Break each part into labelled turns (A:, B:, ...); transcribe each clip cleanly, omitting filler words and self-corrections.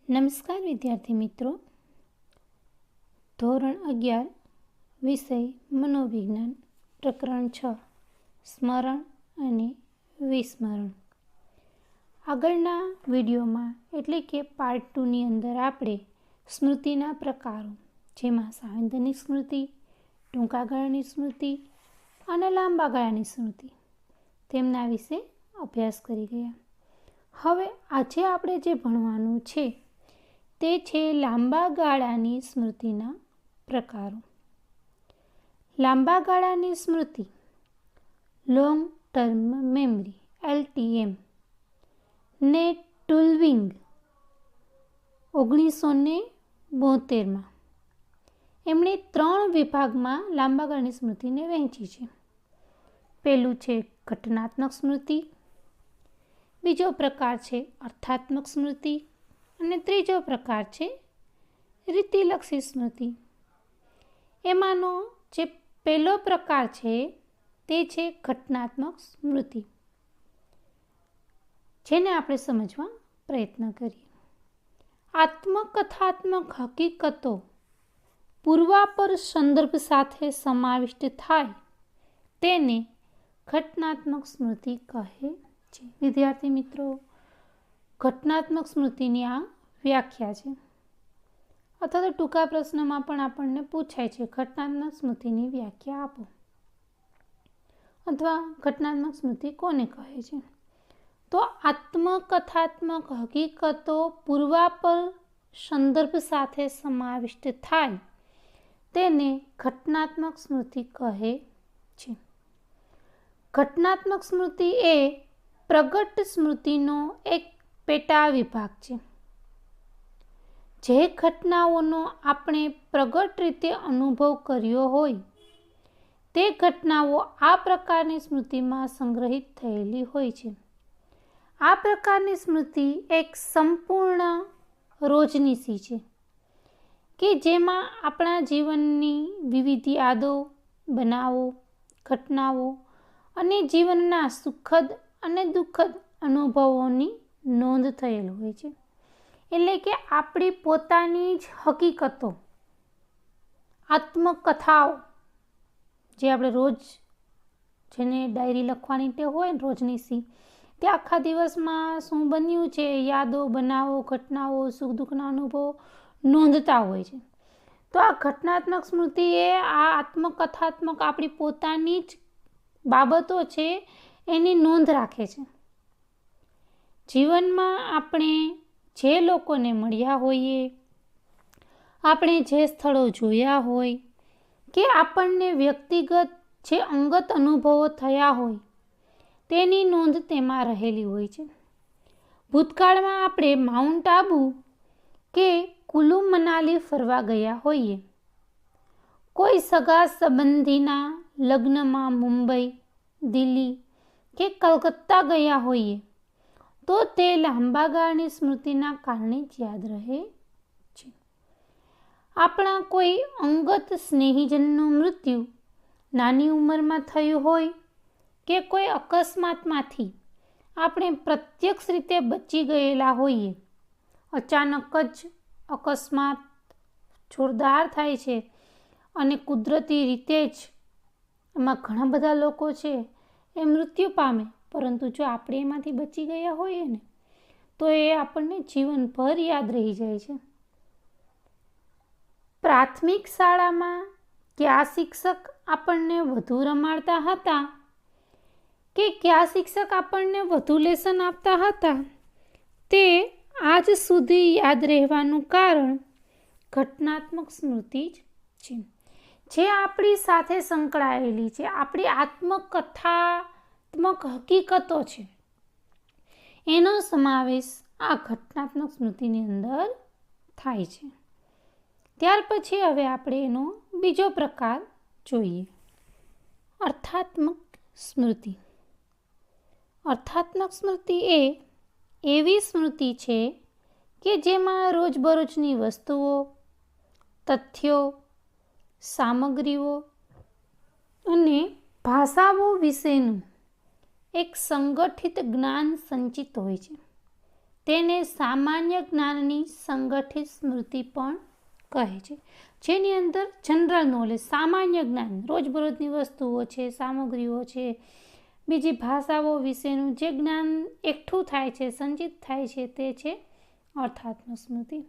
A: નમસ્કાર વિદ્યાર્થી મિત્રો, ધોરણ 11 વિષય મનોવિજ્ઞાન પ્રકરણ 6 સ્મરણ અને વિસ્મરણ. આગળના વિડીયોમાં એટલે કે પાર્ટ 2ની અંદર આપણે સ્મૃતિના પ્રકારો જેમાં સાંવેદનિક સ્મૃતિ, ટૂંકા ગાળાની સ્મૃતિ અને લાંબા ગાળાની સ્મૃતિ તેમના વિશે અભ્યાસ કરી ગયા. હવે આજે આપણે જે ભણવાનું છે તે છે લાંબા ગાળાની સ્મૃતિના પ્રકારો. લાંબા ગાળાની સ્મૃતિ લોંગ ટર્મ મેમરી LTM ને ટુલવિંગ 1972માં એમણે 3 વિભાગમાં લાંબા ગાળાની સ્મૃતિને વહેંચી છે. પહેલું છે ઘટનાત્મક સ્મૃતિ, બીજો પ્રકાર છે અર્થાત્મક સ્મૃતિ અને ત્રીજો પ્રકાર છે રીતિલક્ષી સ્મૃતિ. એમાંનો જે પહેલો પ્રકાર છે તે છે ઘટનાત્મક સ્મૃતિ, જેને આપણે સમજવા પ્રયત્ન કરીએ. આત્મકથાત્મક હકીકતો પૂર્વાપર સંદર્ભ સાથે સમાવિષ્ટ થાય તેને ઘટનાત્મક સ્મૃતિ કહે છે. વિદ્યાર્થી મિત્રો, ઘટનાત્મક સ્મૃતિની આ વ્યાખ્યા છે, અથવા તો ટૂંકા પ્રશ્નમાં પણ આપણને પૂછાય છે ઘટનાત્મક સ્મૃતિની વ્યાખ્યા આપો, અથવા ઘટનાત્મક સ્મૃતિ કોને કહે છે. તો આત્મકથાત્મક હકીકતો પૂર્વાપર સંદર્ભ સાથે સમાવિષ્ટ થાય તેને ઘટનાત્મક સ્મૃતિ કહે છે. ઘટનાત્મક સ્મૃતિ એ પ્રગટ સ્મૃતિનો એક પેટા વિભાગ છે. જે ઘટનાઓનો આપણે પ્રગટ રીતે અનુભવ કર્યો હોય તે ઘટનાઓ આ પ્રકારની સ્મૃતિમાં સંગ્રહિત થયેલી હોય છે. આ પ્રકારની સ્મૃતિ એક સંપૂર્ણ રોજનીશી છે કે જેમાં આપણા જીવનની વિવિધ યાદો, બનાવો, ઘટનાઓ અને જીવનના સુખદ અને દુઃખદ અનુભવોની નોંધ થયેલ હોય છે. એટલે કે આપણી પોતાની જ હકીકતો, આત્મકથાઓ, જે આપણે રોજ જેને ડાયરી લખવાની ટેવ હોય ને રોજનીશી, તે આખા દિવસમાં શું બન્યું છે, યાદો, બનાવો, ઘટનાઓ, સુખ દુઃખના અનુભવો નોંધતા હોય છે. તો આ ઘટનાત્મક સ્મૃતિ એ આ આત્મકથાત્મક આપણી પોતાની જ બાબતો છે એની નોંધ રાખે છે. જીવનમાં આપણે જે લોકોને મળ્યા હોઈએ, આપણે જે સ્થળો જોયા હોય કે આપણને વ્યક્તિગત જે અંગત અનુભવો થયા હોય તેની નોંધ તેમાં રહેલી હોય છે. ભૂતકાળમાં આપણે માઉન્ટ આબુ કે કુલુ મનાલી ફરવા ગયા હોઈએ, કોઈ સગા સંબંધીના લગ્નમાં મુંબઈ, દિલ્હી કે કલકત્તા ગયા હોઈએ તો તે લાંબા ગાળાની સ્મૃતિના કારણે જ યાદ રહે છે. આપણા કોઈ અંગત સ્નેહીજનનું મૃત્યુ નાની ઉંમરમાં થયું હોય કે કોઈ અકસ્માતમાંથી આપણે પ્રત્યક્ષ રીતે બચી ગયેલા હોઈએ, અચાનક જ અકસ્માત જોરદાર થાય છે અને કુદરતી રીતે જ એમાં ઘણા બધા લોકો છે એ મૃત્યુ પામે, પરંતુ જો આપણે એમાંથી બચી ગયા હોઈએ ને તો એ આપણને જીવનભર યાદ રહી જાય છે. પ્રાથમિક શાળામાં કયા શિક્ષક આપણને વધુ રમાડતા હતા કે કયા શિક્ષક આપણને વધુ લેસન આપતા હતા તે આજ સુધી યાદ રહેવાનું કારણ ઘટનાત્મક સ્મૃતિ જ છે, જે આપણી સાથે સંકળાયેલી છે. આપણી આત્મકથાત્મક હકીકતો છે એનો સમાવેશ આ ઘટનાત્મક સ્મૃતિની અંદર થાય છે. ત્યાર પછી હવે આપણે એનો બીજો પ્રકાર જોઈએ, અર્થાત્મક સ્મૃતિ. અર્થાત્મક સ્મૃતિ એ એવી સ્મૃતિ છે કે જેમાં રોજબરોજની વસ્તુઓ, તથ્યો, સામગ્રીઓ અને ભાષાઓ વિશેનું એક સંગઠિત જ્ઞાન સંચિત હોય છે. તેને સામાન્ય જ્ઞાનની સંગઠિત સ્મૃતિ પણ કહે છે, જેની અંદર જનરલ નોલેજ, સામાન્ય જ્ઞાન, રોજબરોજની વસ્તુઓ છે, સામગ્રીઓ છે, બીજી ભાષાઓ વિશેનું જે જ્ઞાન એકઠું થાય છે, સંચિત થાય છે, તે છે અર્થાત્મક સ્મૃતિ.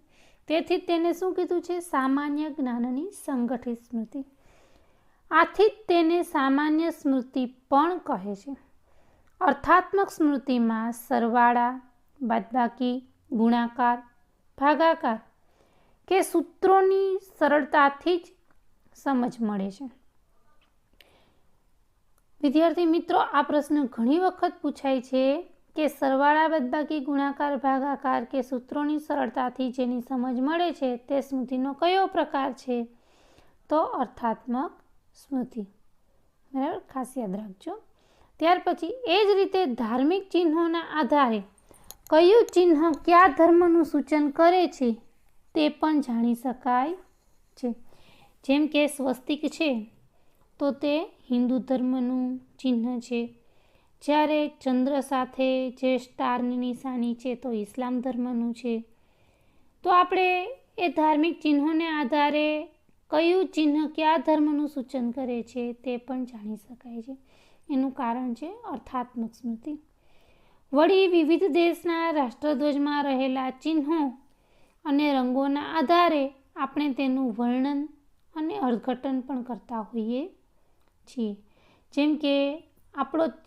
A: તેથી તેને શું કીધું છે? સામાન્ય જ્ઞાનની સંગઠિત સ્મૃતિ. આથી જ તેને સામાન્ય સ્મૃતિ પણ કહે છે. અર્થાત્મક સ્મૃતિમાં સરવાળા, બાદબાકી, ગુણાકાર, ભાગાકાર કે સૂત્રોની સરળતાથી જ સમજ મળે છે. વિદ્યાર્થી મિત્રો, આ પ્રશ્ન ઘણી વખત પૂછાય છે કે સરવાળા, બાદબાકી, ગુણાકાર, ભાગાકાર કે સૂત્રોની સરળતાથી જેની સમજ મળે છે તે સ્મૃતિનો કયો પ્રકાર છે? તો અર્થાત્મક સ્મૃતિ. બરાબર, ખાસ યાદ રાખજો. ત્યાર પછી એ જ રીતે ધાર્મિક ચિહ્નોના આધારે કયું ચિહ્ન કયા ધર્મનું સૂચન કરે છે તે પણ જાણી શકાય છે. જેમ કે સ્વસ્તિક છે તો તે હિન્દુ ધર્મનું ચિહ્ન છે, જ્યારે ચંદ્ર સાથે જે સ્ટારની નિશાની છે તો ઇસ્લામ ધર્મનું છે. તો આપણે એ ધાર્મિક ચિહ્નોને આધારે કયું ચિહ્ન કયા ધર્મનું સૂચન કરે છે તે પણ જાણી શકાય છે. એનું કારણ છે અર્થાત્મક સ્મૃતિ. વળી વિવિધ દેશના રાષ્ટ્રધ્વજમાં રહેલા ચિહ્નો અને રંગોના આધારે આપણે તેનું વર્ણન અને અર્થઘટન પણ કરતા હોઈએ છીએ. જેમ કે આપણો જ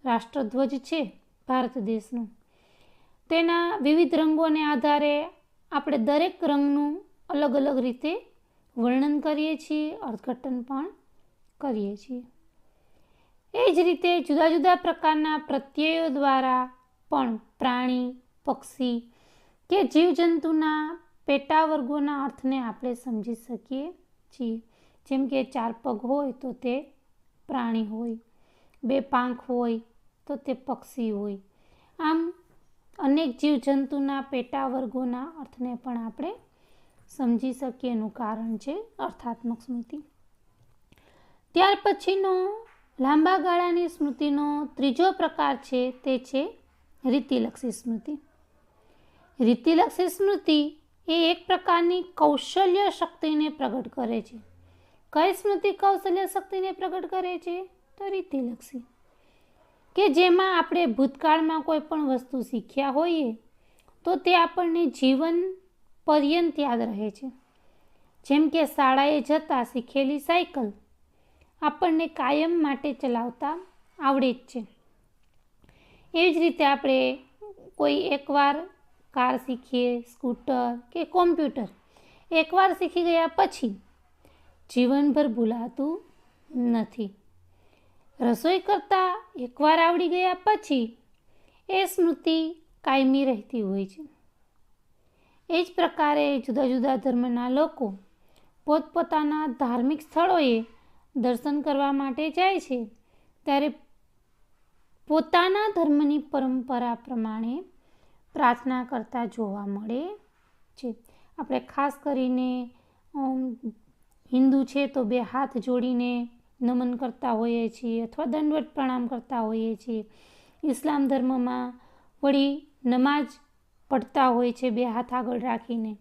A: રાષ્ટ્રધ્વજ છે ભારત દેશનો, તેના વિવિધ રંગોને આધારે આપણે દરેક રંગનું અલગ અલગ રીતે વર્ણન કરીએ છીએ, અર્થઘટન પણ કરીએ છીએ. એ જ રીતે જુદા જુદા પ્રકારના પ્રત્યયો દ્વારા પણ પ્રાણી, પક્ષી કે જીવજંતુના પેટા વર્ગોના અર્થને આપણે સમજી શકીએ છીએ. જેમ કે 4 પગ હોય તો તે પ્રાણી હોય, 2 પાંખ હોય તો તે પક્ષી હોય. આમ અનેક જીવજંતુના પેટા વર્ગોના અર્થને પણ આપણે સમજી શકીએ. એનું કારણ છે અર્થાત્મક સ્મૃતિ. ત્યાર પછીનો લાંબા ગાળાની સ્મૃતિનો ત્રીજો પ્રકાર છે તે છે રીતિલક્ષી સ્મૃતિ. રીતિલક્ષી સ્મૃતિ એ એક પ્રકારની કૌશલ્ય શક્તિને પ્રગટ કરે છે. કઈ સ્મૃતિ કૌશલ્ય શક્તિને પ્રગટ કરે છે? તો રીતિલક્ષી, કે જેમાં આપણે ભૂતકાળમાં કોઈ પણ વસ્તુ શીખ્યા હોઈએ તો તે આપણને જીવન પર્યંત યાદ રહે છે. જેમ કે શાળાએ જતા શીખેલી સાયકલ આપણને કાયમ માટે ચલાવતા આવડે જ છે. એવી જ રીતે આપણે કોઈ એકવાર કાર શીખીએ, સ્કૂટર કે કોમ્પ્યુટર એકવાર શીખી ગયા પછી જીવનભર ભૂલાતું નથી. રસોઈ કરતાં એકવાર આવડી ગયા પછી એ સ્મૃતિ કાયમી રહેતી હોય છે. એ જ પ્રકારે જુદા જુદા ધર્મના લોકો પોતપોતાના ધાર્મિક સ્થળોએ દર્શન કરવા માટે જાય છે ત્યારે પોતાના ધર્મની પરંપરા પ્રમાણે પ્રાર્થના કરતા જોવા મળે છે. આપણે ખાસ કરીને હિન્દુ છે તો 2 હાથ જોડીને નમન કરતા હોઈએ છીએ અથવા દંડવત પ્રણામ કરતા હોઈએ છીએ. ઇસ્લામ ધર્મમાં વળી નમાઝ પડતા હોય છે 2 હાથ આગળ રાખીને.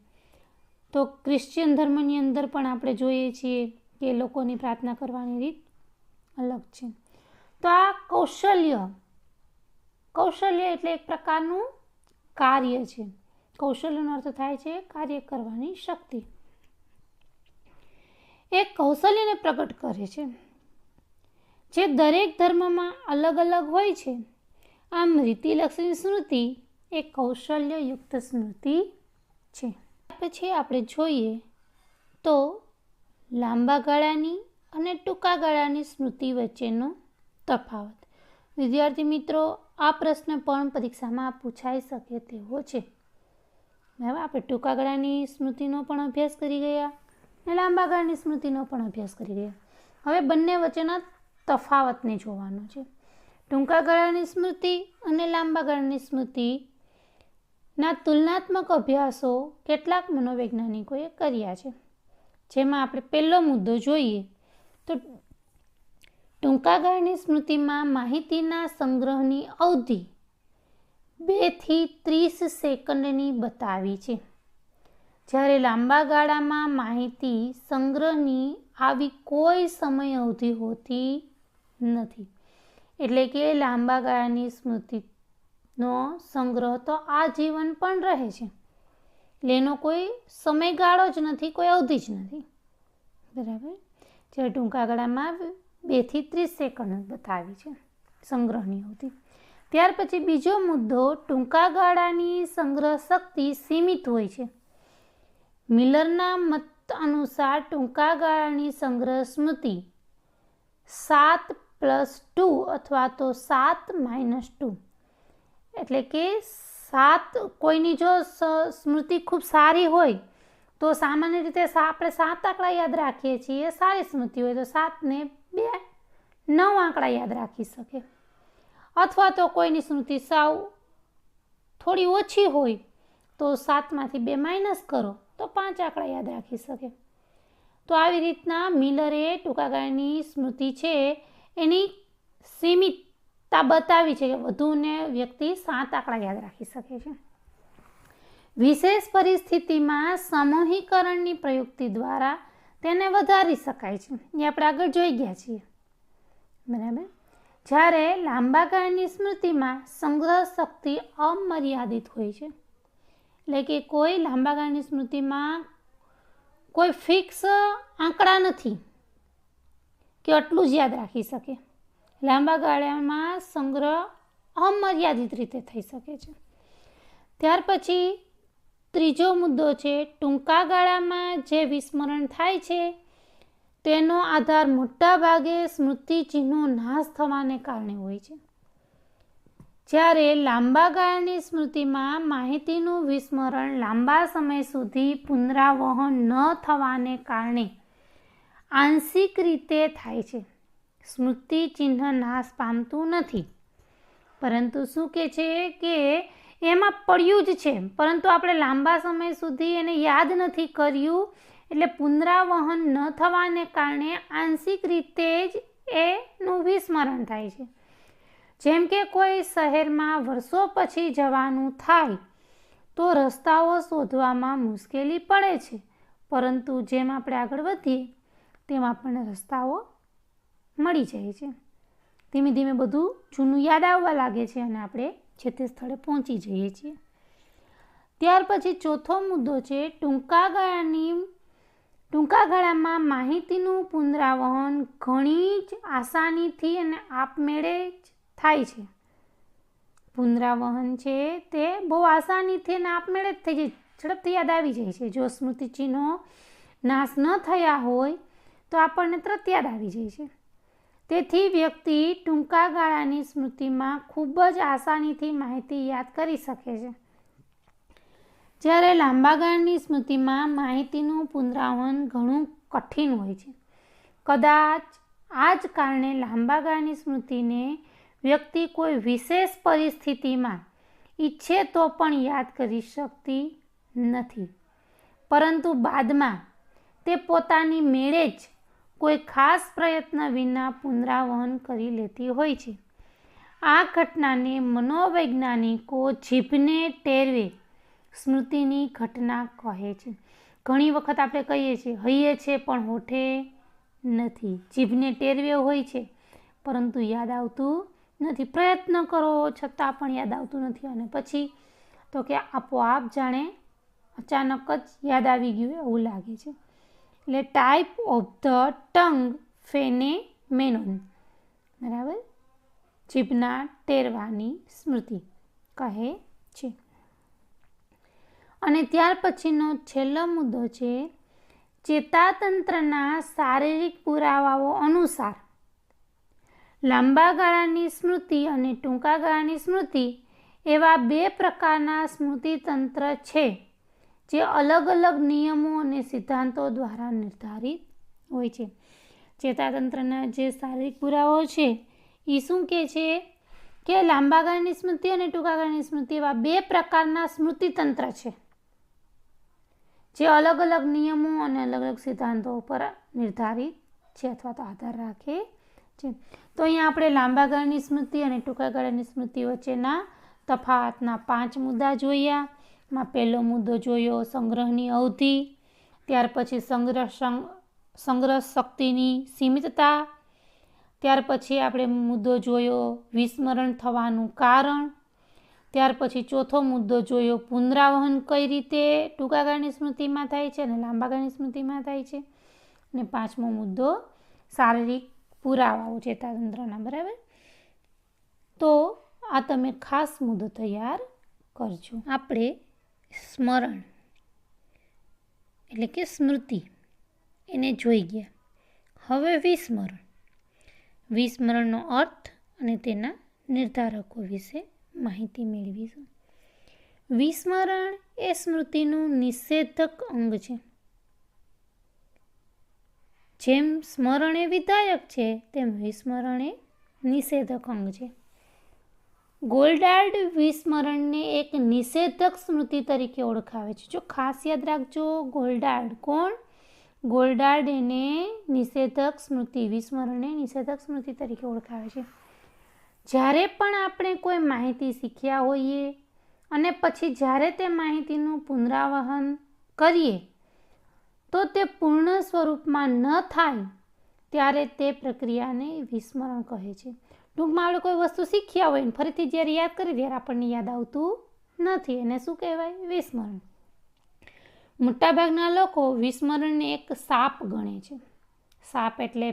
A: તો ક્રિશ્ચિયન ધર્મની અંદર પણ આપણે જોઈએ છીએ કે લોકોની પ્રાર્થના કરવાની રીત અલગ છે. તો આ કૌશલ્ય એટલે એક પ્રકારનું કાર્ય છે. કૌશલ્યનો અર્થ થાય છે કાર્ય કરવાની શક્તિ. એ કૌશલ્યને પ્રગટ કરે છે જે દરેક ધર્મમાં અલગ અલગ હોય છે. આમ રીતિલક્ષી સ્મૃતિ એ કૌશલ્યયુક્ત સ્મૃતિ છે. પછી આપણે જોઈએ તો લાંબા ગાળાની અને ટૂંકા ગાળાની સ્મૃતિ વચ્ચેનો તફાવત. વિદ્યાર્થી મિત્રો, આ પ્રશ્ન પણ પરીક્ષામાં પૂછાઈ શકે તેવો છે. બરાબર, આપણે ટૂંકા ગાળાની સ્મૃતિનો પણ અભ્યાસ કરી ગયા અને લાંબા ગાળાની સ્મૃતિનો પણ અભ્યાસ કરી ગયા. હવે બંને વચ્ચેના તફાવતને જોવાનો છે. ટૂંકા ગાળાની સ્મૃતિ અને લાંબા ગાળાની સ્મૃતિના તુલનાત્મક અભ્યાસો કેટલાક મનોવૈજ્ઞાનિકોએ કર્યા છે. જેમાં આપણે પહેલો મુદ્દો જોઈએ તો ટૂંકા ગાળાની સ્મૃતિમાં માહિતીના સંગ્રહની અવધિ 2 થી 30 સેકન્ડની બતાવી છે. જ્યારે લાંબા ગાળામાં માહિતી સંગ્રહની આવી કોઈ સમય અવધિ હોતી નથી. એટલે કે લાંબા ગાળાની સ્મૃતિનો સંગ્રહ તો આજીવન પણ રહે છે. એટલે એનો કોઈ સમયગાળો જ નથી, કોઈ અવધિ જ નથી. બરાબર. જ્યારે ટૂંકા ગાળામાં 2 થી 30 સેકન્ડ બતાવી છે સંગ્રહની અવધિ. ત્યાર પછી બીજો મુદ્દો, ટૂંકા ગાળાની સંગ્રહ શક્તિ સીમિત હોય છે. મિલરના મત અનુસાર ટૂંકા ગાળાની સંગ્રહ સ્મૃતિ 7+2 અથવા તો 7-2, એટલે કે 7, કોઈની જો સ્મૃતિ ખૂબ સારી હોય તો સામાન્ય રીતે આપણે 7 આંકડા યાદ રાખીએ છીએ. સારી સ્મૃતિ હોય તો 7 ને 2 9 આંકડા યાદ રાખી શકે. અથવા તો કોઈની સ્મૃતિ સાવ થોડી ઓછી હોય તો 7માંથી 2 માઇનસ કરો તો 5 આંકડા યાદ રાખી શકે. તો આવી રીતના મિલરે ટૂંકા ગાળાની સ્મૃતિ છે એની સીમિતતા બતાવી છે કે વધુને વ્યક્તિ 7 આંકડા યાદ રાખી શકે છે. વિશેષ પરિસ્થિતિમાં સમૂહીકરણની પ્રયુક્તિ દ્વારા તેને વધારી શકાય છે. એ આપણે આગળ જોઈ ગયા છીએ. બરાબર. જ્યારે લાંબા ગાળાની સ્મૃતિમાં સંગ્રહ શક્તિ અમર્યાદિત હોય છે. એટલે કે કોઈ લાંબા ગાળાની સ્મૃતિમાં કોઈ ફિક્સ આંકડા નથી કે આટલું જ યાદ રાખી શકે. લાંબા ગાળામાં સંગ્રહ અમર્યાદિત રીતે થઈ શકે છે. ત્યાર પછી ત્રીજો મુદ્દો છે, ટૂંકા ગાળામાં જે વિસ્મરણ થાય છે તેનો આધાર મોટા ભાગે સ્મૃતિ ચિહ્નો નાશ થવાને કારણે હોય છે. જ્યારે લાંબા ગાળાની સ્મૃતિમાં માહિતીનું વિસ્મરણ લાંબા સમય સુધી પુનરાવહન ન થવાને કારણે આંશિક રીતે થાય છે. સ્મૃતિ ચિહ્ન નાશ પામતું નથી, પરંતુ શું કહે છે કે એમાં પડ્યું જ છે, પરંતુ આપણે લાંબા સમય સુધી એને યાદ નથી કર્યું, એટલે પુનરાવહન ન થવાને કારણે આંશિક રીતે જ એનું વિસ્મરણ થાય છે. જેમ કે કોઈ શહેરમાં વર્ષો પછી જવાનું થાય તો રસ્તાઓ શોધવામાં મુશ્કેલી પડે છે, પરંતુ જેમ આપણે આગળ વધીએ તેમ આપણને રસ્તાઓ મળી જાય છે. ધીમે ધીમે બધું જૂનું યાદ આવવા લાગે છે અને આપણે જે તે સ્થળે પહોંચી જઈએ છીએ. ત્યાર પછી ચોથો મુદ્દો છે, ટૂંકા ગાળામાં માહિતીનું પુનરાવહન ઘણી જ આસાનીથી અને આપમેળે જ થાય છે. પુનરાવહન છે તે બહુ આસાનીથી અને આપમેળે જ થઈ જાય, ઝડપથી યાદ આવી જાય છે. જો સ્મૃતિ ચિહ્નો નાશ ન થયા હોય તો આપણને તરત યાદ આવી જાય છે. તેથી વ્યક્તિ ટૂંકા ગાળાની સ્મૃતિમાં ખૂબ જ આસાનીથી માહિતી યાદ કરી શકે છે. જ્યારે લાંબા ગાળાની સ્મૃતિમાં માહિતીનું પુનરાવહન ઘણું કઠિન હોય છે. કદાચ આ જ કારણે લાંબા ગાળાની સ્મૃતિને વ્યક્તિ કોઈ વિશેષ પરિસ્થિતિમાં ઈચ્છે તો પણ યાદ કરી શકતી નથી, પરંતુ બાદમાં તે પોતાની મેળે જ કોઈ ખાસ પ્રયત્ન વિના પુનરાવહન કરી લેતી હોય છે. આ ઘટનાને મનોવૈજ્ઞાનિકો જીભને ટેરવે સ્મૃતિની ઘટના કહે છે. ઘણી વખત આપણે કહીએ છીએ હૈયે છે પણ હોઠે નથી. જીભને ટેરવે હોય છે પરંતુ યાદ આવતું નથી. પ્રયત્ન કરો છતાં પણ યાદ આવતું નથી, અને પછી તો કે આપોઆપ જાણે અચાનક જ યાદ આવી ગયું એવું લાગે છે. એટલે ટાઈપ ઓફ ધ ટંગ ફેનેમેનોન. બરાબર. જીભના ટેરવાની સ્મૃતિ કહે છે. અને ત્યાર પછીનો છેલ્લો મુદ્દો છે, ચેતાતંત્રના શારીરિક પુરાવાઓ અનુસાર લાંબા ગાળાની સ્મૃતિ અને ટૂંકા ગાળાની સ્મૃતિ એવા 2 પ્રકારના સ્મૃતિતંત્ર છે જે અલગ અલગ નિયમો અને સિદ્ધાંતો દ્વારા નિર્ધારિત હોય છે. ચેતાતંત્રના જે શારીરિક પુરાવાઓ છે એ શું કહે છે કે લાંબા ગાળાની સ્મૃતિ અને ટૂંકા ગાળાની સ્મૃતિ એવા 2 પ્રકારના સ્મૃતિતંત્ર છે જે અલગ અલગ નિયમો અને અલગ અલગ સિદ્ધાંતો પર નિર્ધારિત છે અથવા તો આધાર રાખે છે. તો અહીંયા આપણે લાંબા ગાળાની સ્મૃતિ અને ટૂંકા ગાળાની સ્મૃતિ વચ્ચેના તફાવતના 5 મુદ્દા જોયા. માં પહેલો મુદ્દો જોયો સંગ્રહની અવધિ, ત્યાર પછી સંગ્રહ શક્તિની સીમિતતા, ત્યાર પછી આપણે મુદ્દો જોયો વિસ્મરણ થવાનું કારણ, ત્યાર પછી ચોથો મુદ્દો જોયો પુનરાવહન કઈ રીતે ટૂંકા ગાળાની સ્મૃતિમાં થાય છે અને લાંબા ગાળાની સ્મૃતિમાં થાય છે, અને 5મો મુદ્દો શારીરિક પુરાવાઓ ચેતાતંત્રના. બરાબર. તો આ તમે ખાસ મુદ્દો તૈયાર કરજો. આપણે સ્મરણ એટલે કે સ્મૃતિ એને જોઈ ગયા. હવે વિસ્મરણનો અર્થ અને તેના નિર્ધારકો વિશે માહિતી મેળવીશું. વિસ્મરણ એ સ્મૃતિનું નિષેધક અંગ છે. જેમ સ્મરણ એ વિધાયક છે તેમ વિસ્મરણ એ નિષેધક અંગ છે. ગોલ્ડાર્ડ વિસ્મરણને એક નિષેધક સ્મૃતિ તરીકે ઓળખાવે છે. જો ખાસ યાદ રાખજો, ગોલ્ડાર્ડ કોણ? ગોલ્ડાર્ડ એને નિષેધક સ્મૃતિ, વિસ્મરણને નિષેધક સ્મૃતિ તરીકે ઓળખાવે છે. જ્યારે પણ આપણે કોઈ માહિતી શીખ્યા હોઈએ અને પછી જ્યારે તે માહિતીનું પુનરાવહન કરીએ તો તે પૂર્ણ સ્વરૂપમાં ન થાય ત્યારે તે પ્રક્રિયાને વિસ્મરણ કહે છે. ટૂંકમાં આપણે કોઈ વસ્તુ શીખ્યા હોય ને ફરીથી જ્યારે યાદ કરીએ ત્યારે આપણને યાદ આવતું નથી, એને શું કહેવાય? વિસ્મરણ. મોટાભાગના લોકો વિસ્મરણને એક સાપ ગણે છે. સાપ એટલે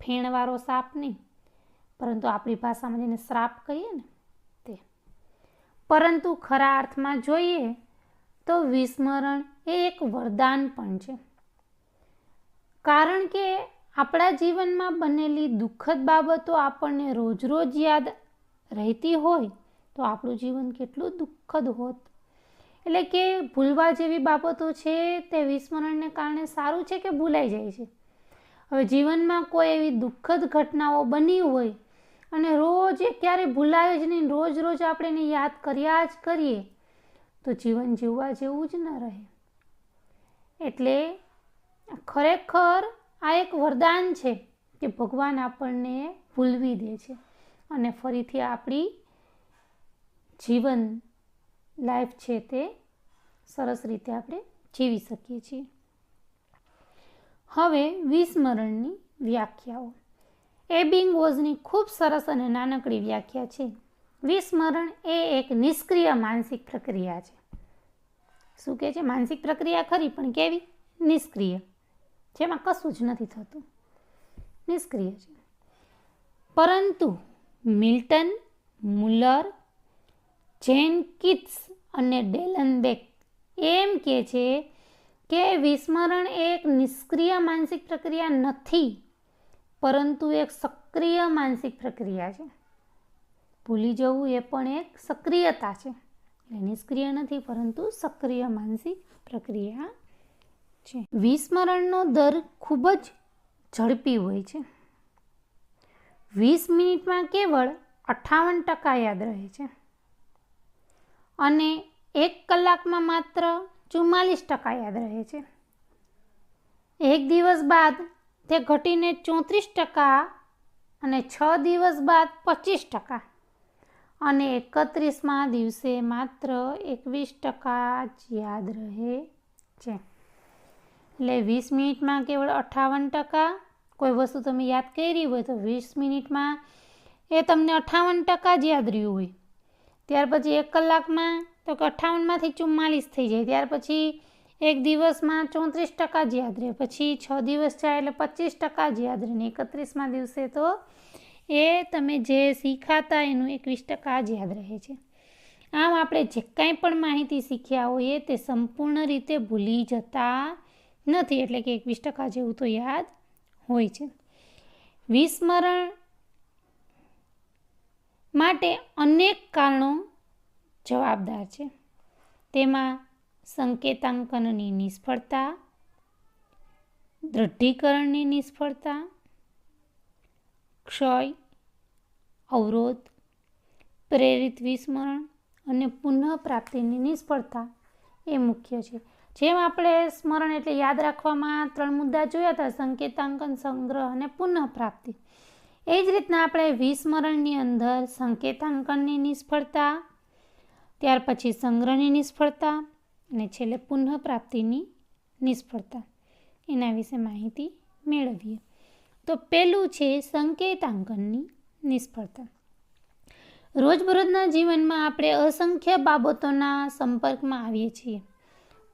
A: ફેણવાળો સાપ નહીં, પરંતુ આપણી ભાષામાં જેને શ્રાપ કહીએ ને તે. પરંતુ ખરા અર્થમાં જોઈએ તો વિસ્મરણ એ એક વરદાન પણ છે. કારણ કે આપણા જીવનમાં બનેલી દુઃખદ બાબતો આપણને રોજ રોજ યાદ રહેતી હોય તો આપણું જીવન કેટલું દુઃખદ હોત. એટલે કે ભૂલવા જેવી બાબતો છે તે વિસ્મરણને કારણે સારું છે કે ભૂલાઈ જાય છે. હવે જીવનમાં કોઈ એવી દુઃખદ ઘટનાઓ બની હોય અને રોજ એ ક્યારેય ભૂલાય જ નહીં, રોજ રોજ આપણે એને યાદ કર્યા જ કરીએ તો જીવન જીવવા જેવું જ ન રહે. એટલે ખરેખર આ એક વરદાન છે કે ભગવાન આપણને ભૂલવી દે છે અને ફરીથી આપણી જીવન લાઈફ છે તે સરસ રીતે આપણે જીવી શકીએ છીએ. હવે વિસ્મરણની વ્યાખ્યાઓ. એબિંગવોઝની ખૂબ સરસ અને નાનકડી વ્યાખ્યા છે. વિસ્મરણ એ એક નિષ્ક્રિય માનસિક પ્રક્રિયા છે. શું કહે છે? માનસિક પ્રક્રિયા ખરી, પણ કેવી? નિષ્ક્રિય, જેમાં કશું જ નથી થતું, નિષ્ક્રિય છે. પરંતુ મિલ્ટન, મુલર, જેનકિન્સ અને ડેલનબેક એમ કહે છે કે વિસ્મરણ એ એક નિષ્ક્રિય માનસિક પ્રક્રિયા નથી, પરંતુ એક સક્રિય માનસિક પ્રક્રિયા છે. ભૂલી જવું એ પણ એક સક્રિયતા છે. એટલે નિષ્ક્રિય નથી, પરંતુ સક્રિય માનસિક પ્રક્રિયા છે. વિસ્મરણનો દર ખૂબ જ ઝડપી હોય છે. 20 મિનિટમાં કેવળ 58% યાદ રહે છે અને 1 કલાકમાં માત્ર 44% યાદ રહે છે. 1 દિવસ બાદ તે ઘટીને 34% અને 6 દિવસ બાદ 25% અને 31મા દિવસે માત્ર 21% જ યાદ રહે છે. એટલે 20 મિનિટમાં કેવળ 58%. કોઈ વસ્તુ તમે યાદ કરી હોય તો 20 મિનિટમાં એ તમને 58% જ યાદ રહ્યું હોય. ત્યાર પછી 1 કલાકમાં તો 58માંથી 44 થઈ જાય. ત્યાર પછી 1 દિવસમાં 34% જ યાદ રહે. પછી 6 દિવસ જાય એટલે 25% જ યાદ રહે. 31મા દિવસે તો એ તમે જે શીખાતા એનું 21% જ યાદ રહે છે. આમ આપણે જે કાંઈ પણ માહિતી શીખ્યા હોઈએ તે સંપૂર્ણ રીતે ભૂલી જતા નથી. એટલે કે 21% જેવું તો યાદ હોય છે. વિસ્મરણ માટે અનેક કારણો જવાબદાર છે. તેમાં સંકેતાંકનની નિષ્ફળતા, દૃઢીકરણની નિષ્ફળતા, ક્ષય, અવરોધ, પ્રેરિત વિસ્મરણ અને પુનઃપ્રાપ્તિની નિષ્ફળતા એ મુખ્ય છે. જેમ આપણે સ્મરણ એટલે યાદ રાખવામાં 3 મુદ્દા જોયા હતા, સંકેતાંકન, સંગ્રહ અને પુનઃપ્રાપ્તિ. એ જ રીતના આપણે વિસ્મરણની અંદર સંકેતાંકનની નિષ્ફળતા, ત્યાર પછી સંગ્રહની નિષ્ફળતા અને છેલ્લે પુનઃપ્રાપ્તિની નિષ્ફળતા. એના વિશે માહિતી મેળવીએ. તો પહેલું છે સંકેતાંકનની નિષ્ફળતા. રોજબરોજના જીવનમાં આપણે અસંખ્ય બાબતોના સંપર્કમાં આવીએ છીએ,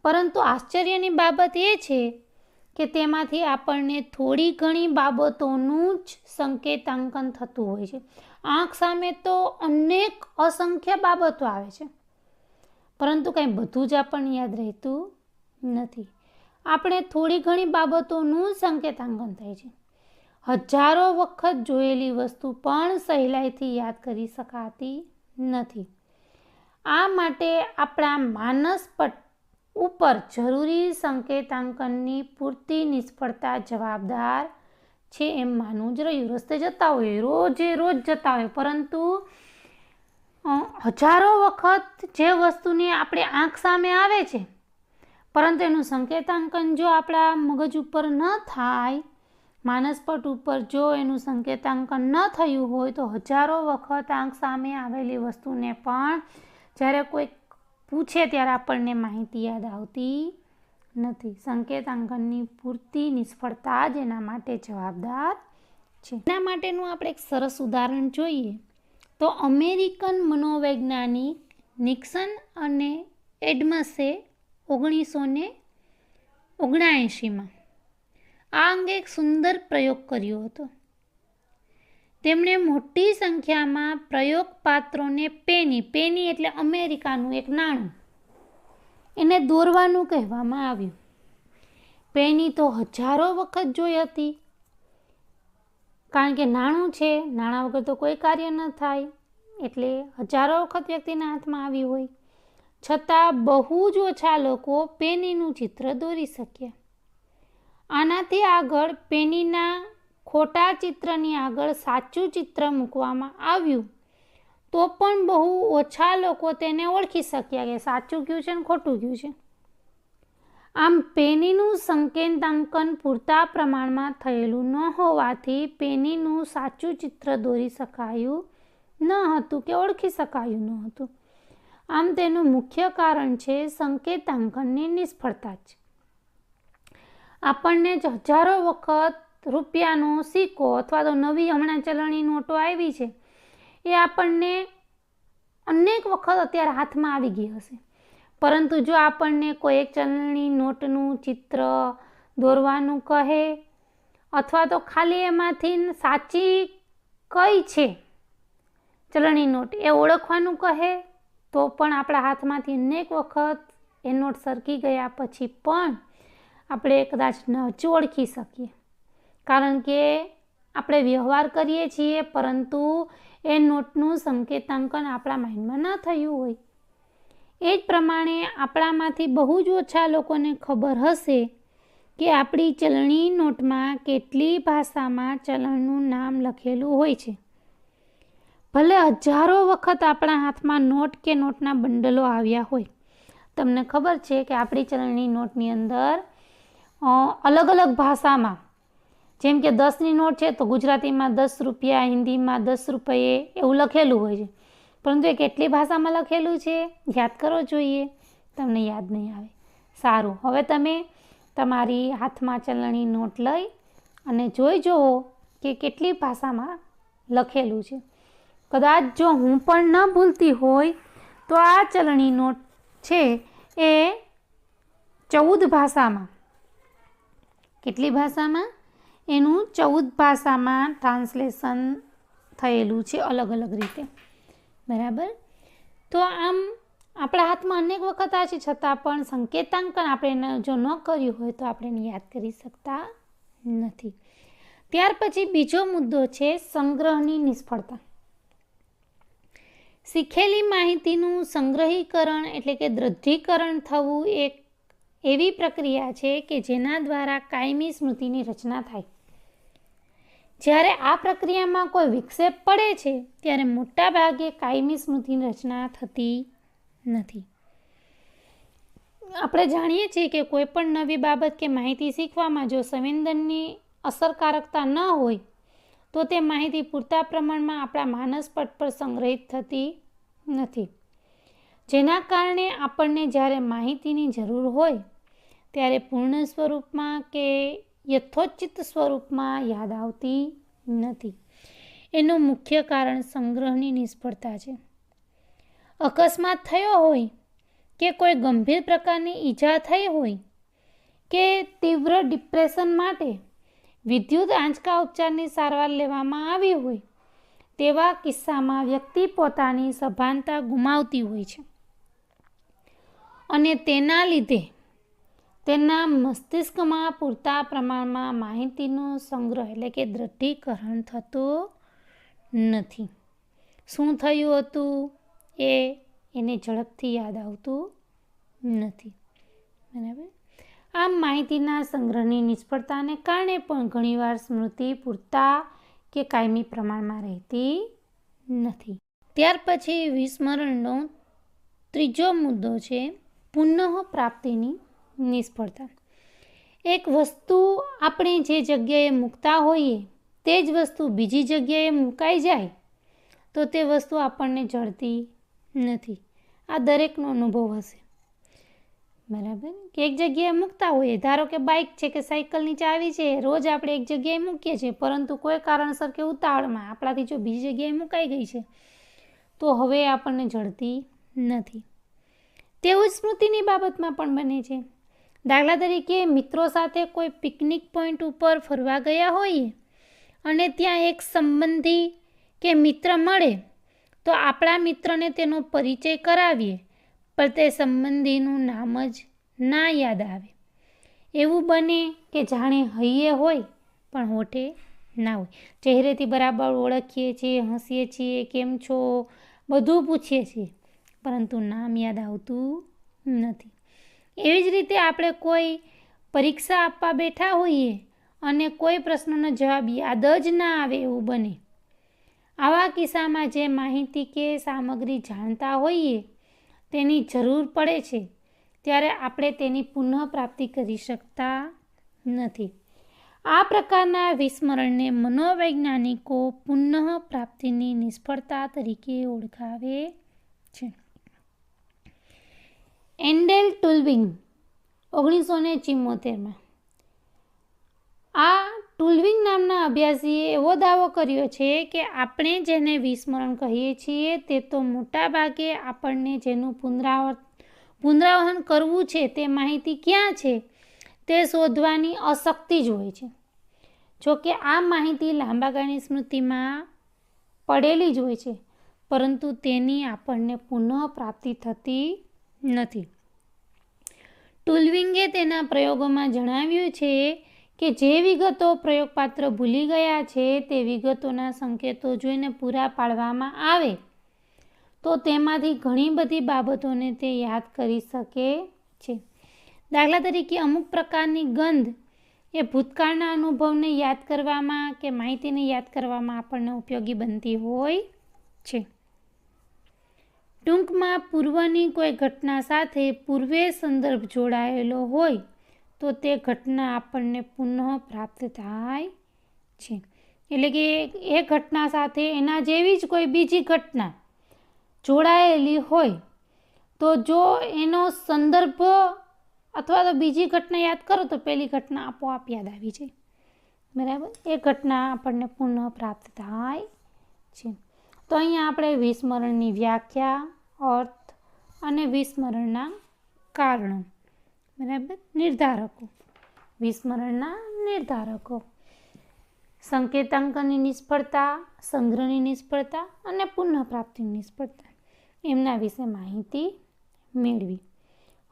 A: પરંતુ આશ્ચર્યની બાબત એ છે કે તેમાંથી આપણને થોડી ઘણી બાબતોનું જ સંકેતાંકન થતું હોય છે. આંખ સામે તો અનેક અસંખ્ય બાબતો આવે છે, પરંતુ કંઈ બધું જ આપણને યાદ રહેતું નથી. આપણે થોડી ઘણી બાબતોનું સંકેતાંકન થાય છે. હજારો વખત જોયેલી વસ્તુ પણ સહેલાઈથી યાદ કરી શકાતી નથી. આ માટે આપણા માનસપટ ઉપર જરૂરી સંકેતાંકનની પૂરતી નિષ્ફળતા જવાબદાર છે એમ માનવું જ રહ્યું. રસ્તે જતા હોય, રોજ જતા હોય, પરંતુ હજારો વખત જે વસ્તુની આપણે આંખ સામે આવે છે, પરંતુ એનું સંકેતાંકન જો આપણા મગજ ઉપર ન થાય, માનસપટ ઉપર જો એનું સંકેતાંકન ન થયું હોય, તો હજારો વખત આંખ સામે આવેલી વસ્તુને પણ જ્યારે કોઈ પૂછે ત્યારે આપણને માહિતી યાદ આવતી નથી. સંકેતાંકનની પૂરતી નિષ્ફળતા જ એના માટે જવાબદાર છે. એના માટેનું આપણે એક સરસ ઉદાહરણ જોઈએ તો અમેરિકન મનોવૈજ્ઞાનિક નિક્સન અને એડમ્સે 1979માં આ અંગે એક સુંદર પ્રયોગ કર્યો હતો. તેમણે મોટી સંખ્યામાં પ્રયોગપાત્રોને પેની એટલે અમેરિકાનું એક નાણું, એને દોરવાનું કહેવામાં આવ્યું. પેની તો હજારો વખત જોઈ હતી, કારણ કે નાણું છે, નાણાં વગર તો કોઈ કાર્ય ન થાય, એટલે હજારો વખત વ્યક્તિના હાથમાં આવી હોય. છતાં બહુ જ ઓછા લોકો પેનીનું ચિત્ર દોરી શક્યા. આનાથી આગળ પેનીના ખોટા ચિત્રની આગળ સાચું ચિત્ર મૂકવામાં આવ્યું તો પણ બહુ ઓછા લોકો તેને ઓળખી શક્યા કે સાચું કયું છે ને ખોટું કયું છે. આમ પેનીનું સંકેતાંકન પૂરતા પ્રમાણમાં થયેલું ન હોવાથી પેનીનું સાચું ચિત્ર દોરી શકાયું ન હતું કે ઓળખી શકાયું ન હતું. આમ તેનું મુખ્ય કારણ છે સંકેતાંકનની નિષ્ફળતા જ. આપણને જ હજારો વખત રૂપિયાનો સિક્કો અથવા તો નવી હમણાં ચલણી નોટો આવી છે, એ આપણને અનેક વખત અત્યારે હાથમાં આવી ગઈ હશે, પરંતુ જો આપણને કોઈ એક ચલણી નોટનું ચિત્ર દોરવાનું કહે અથવા તો ખાલી એમાંથી સાચી કઈ છે ચલણી નોટ એ ઓળખવાનું કહે, તો પણ આપણા હાથમાંથી અનેક વખત એ નોટ સરકી ગયા પછી પણ આપણે કદાચ ન જ ઓળખી શકીએ, કારણ કે આપણે વ્યવહાર કરીએ છીએ, પરંતુ એ નોટનું સંકેતાંકન આપણા માઇન્ડમાં ન થયું હોય. એ જ પ્રમાણે આપણામાંથી બહુ જ ઓછા લોકોને ખબર હશે કે આપણી ચલણી નોટમાં કેટલી ભાષામાં ચલણનું નામ લખેલું હોય છે. ભલે હજારો વખત આપણા હાથમાં નોટ કે નોટના બંડલો આવ્યા હોય, તમને ખબર છે કે આપણી ચલણી નોટની અંદર અલગ અલગ ભાષામાં, જેમ કે 10ની નોટ છે તો ગુજરાતીમાં 10 રૂપિયા, હિન્દીમાં 10 રૂપિયે એવું લખેલું હોય છે, પરંતુ એ કેટલી ભાષામાં લખેલું છે યાદ કરવો જોઈએ, તમને યાદ નહીં આવે. સારું, હવે તમે તમારી હાથમાં ચલણી નોટ લઈ અને જોઈ જુઓ કે કેટલી ભાષામાં લખેલું છે. કદાચ જો હું પણ ન ભૂલતી હોય તો આ ચલણી નોટ છે એ 14 ભાષામાં, કેટલી ભાષામાં? એનું 14 ભાષામાં ટ્રાન્સલેશન થયેલું છે અલગ અલગ રીતે, બરાબર. તો આમ આપણા હાથમાં અનેક વખત આ છે, છતાં પણ સંકેતાંકન આપણે જો ન કર્યું હોય તો આપણે એને યાદ કરી શકતા નથી. ત્યાર પછી બીજો મુદ્દો છે સંગ્રહની નિષ્ફળતા. શીખેલી માહિતીનું સંગ્રહીકરણ એટલે કે દ્રઢીકરણ થવું એક એવી પ્રક્રિયા છે કે જેના દ્વારા કાયમી સ્મૃતિની રચના થાય. જ્યારે આ પ્રક્રિયામાં કોઈ વિક્ષેપ પડે છે ત્યારે મોટા ભાગે કાયમી સ્મૃતિની રચના થતી નથી. આપણે જાણીએ છીએ કે કોઈ પણ નવી બાબત કે માહિતી શીખવામાં જો સંવેદનની અસરકારકતા ન હોય તો તે માહિતી પૂરતા પ્રમાણમાં આપણા માનસપટ પર સંગ્રહિત થતી નથી. જેના કારણે આપણને જ્યારે માહિતીની જરૂર હોય ત્યારે પૂર્ણ સ્વરૂપમાં કે યથોચિત સ્વરૂપમાં યાદ આવતી નથી. એનું મુખ્ય કારણ સંગ્રહની નિષ્ફળતા છે. અકસ્માત થયો હોય કે કોઈ ગંભીર પ્રકારની ઈજા થઈ હોય કે તીવ્ર ડિપ્રેશન માટે વિદ્યુત આંચકા ઉપચારની સારવાર લેવામાં આવી હોય તેવા કિસ્સામાં વ્યક્તિ પોતાની સભાનતા ગુમાવતી હોય છે અને તેના લીધે તેના મસ્તિષ્કમાં પૂરતા પ્રમાણમાં માહિતીનો સંગ્રહ એટલે કે દ્રઢીકરણ થતું નથી. શું થયું હતું એને ઝડપથી યાદ આવતું નથી. બરાબર. આમ માહિતીના સંગ્રહની નિષ્ફળતાને કારણે પણ ઘણીવાર સ્મૃતિ પૂરતા કે કાયમી પ્રમાણમાં રહેતી નથી. ત્યાર પછી વિસ્મરણનો ત્રીજો મુદ્દો છે પુનઃપ્રાપ્તિની નિષ્ફળતા. એક વસ્તુ આપણે જે જગ્યાએ મૂકતા હોઈએ તે જ વસ્તુ બીજી જગ્યાએ મુકાઈ જાય તો તે વસ્તુ આપણને જડતી નથી. આ દરેકનો અનુભવ હશે. બરાબર. કે એક જગ્યાએ મૂકતા હોઈએ, ધારો કે બાઇક છે કે સાયકલની ચાવી છે, રોજ આપણે એક જગ્યાએ મૂકીએ છીએ, પરંતુ કોઈ કારણસર કે ઉતાવળમાં આપણાથી જો બીજી જગ્યાએ મુકાઈ ગઈ છે તો હવે આપણને જડતી નથી. તેવું જ સ્મૃતિની બાબતમાં પણ બને છે. દાખલા તરીકે મિત્રો સાથે કોઈ પિકનિક પોઈન્ટ ઉપર ફરવા ગયા હોઈએ અને ત્યાં એક સંબંધી કે મિત્ર મળે તો આપણા મિત્રને તેનો પરિચય કરાવીએ પણ તે સંબંધીનું નામ જ ના યાદ આવે. એવું બને કે જાણે હૈયે હોય પણ હોઠે ના હોય. ચહેરેથી બરાબર ઓળખીએ છીએ, હસીએ છીએ, કેમ છો બધું પૂછીએ છીએ, પરંતુ નામ યાદ આવતું નથી. એવી જ રીતે આપણે કોઈ પરીક્ષા આપવા બેઠા હોઈએ અને કોઈ પ્રશ્નનો જવાબ યાદ જ ના આવે એવું બને. આવા કિસ્સામાં જે માહિતી કે સામગ્રી જાણતા હોઈએ તેની જરૂર પડે છે ત્યારે આપણે તેની પુનઃપ્રાપ્તિ કરી શકતા નથી. આ પ્રકારના વિસ્મરણને મનોવૈજ્ઞાનિકો પુનઃપ્રાપ્તિની નિષ્ફળતા તરીકે ઓળખાવે છે. એન્ડેલ ટુલ્વિંગ 1974માં આ ટુલ્વિંગ નામના અભ્યાસીએ એવો દાવો કર્યો છે કે આપણે જેને વિસ્મરણ કહીએ છીએ તે તો મોટા ભાગે આપણને જેનું પુનરાવર્તન કરવું છે તે માહિતી ક્યાં છે તે શોધવાની અશક્તિ જ હોય છે. જોકે આ માહિતી લાંબા ગાળાની સ્મૃતિમાં પડેલી જ હોય છે, પરંતુ તેની આપણને પુનઃપ્રાપ્તિ થતી નથી. ટુલ્વિંગે તેના પ્રયોગોમાં જણાવ્યું છે કે જે વિગતો પ્રયોગપાત્ર ભૂલી ગયા છે તે વિગતોના સંકેતો જોઈને પૂરા પાડવામાં આવે તો તેમાંથી ઘણી બધી બાબતોને તે યાદ કરી શકે છે. દાખલા તરીકે અમુક પ્રકારની ગંધ એ ભૂતકાળના અનુભવને યાદ કરવામાં કે માહિતીને યાદ કરવામાં આપણને ઉપયોગી બનતી હોય છે. ટૂંકમાં પૂર્વની કોઈ ઘટના સાથે પૂર્વે સંદર્ભ જોડાયેલો હોય તો તે ઘટના આપણને પુનઃ પ્રાપ્ત થાય છે. એટલે કે એ ઘટના સાથે એના જેવી જ કોઈ બીજી ઘટના જોડાયેલી હોય તો જો એનો સંદર્ભ અથવા તો બીજી ઘટના યાદ કરો તો પેલી ઘટના આપોઆપ યાદ આવી જાય. બરાબર. એ ઘટના આપણને પુનઃ પ્રાપ્ત થાય છે. તો અહીંયા આપણે વિસ્મરણની વ્યાખ્યા, અર્થ અને વિસ્મરણના કારણો, બરાબર, નિર્ધારકો, વિસ્મરણના નિર્ધારકો, સંકેતાંકનની નિષ્ફળતા, સંગ્રહની નિષ્ફળતા અને પુનઃપ્રાપ્તિની નિષ્ફળતા એમના વિશે માહિતી મેળવી.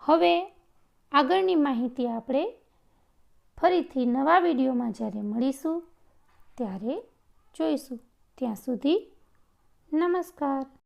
A: હવે આગળની માહિતી આપણે ફરીથી નવા વિડીયોમાં જ્યારે મળીશું ત્યારે જોઈશું. ત્યાં સુધી નમસ્કાર.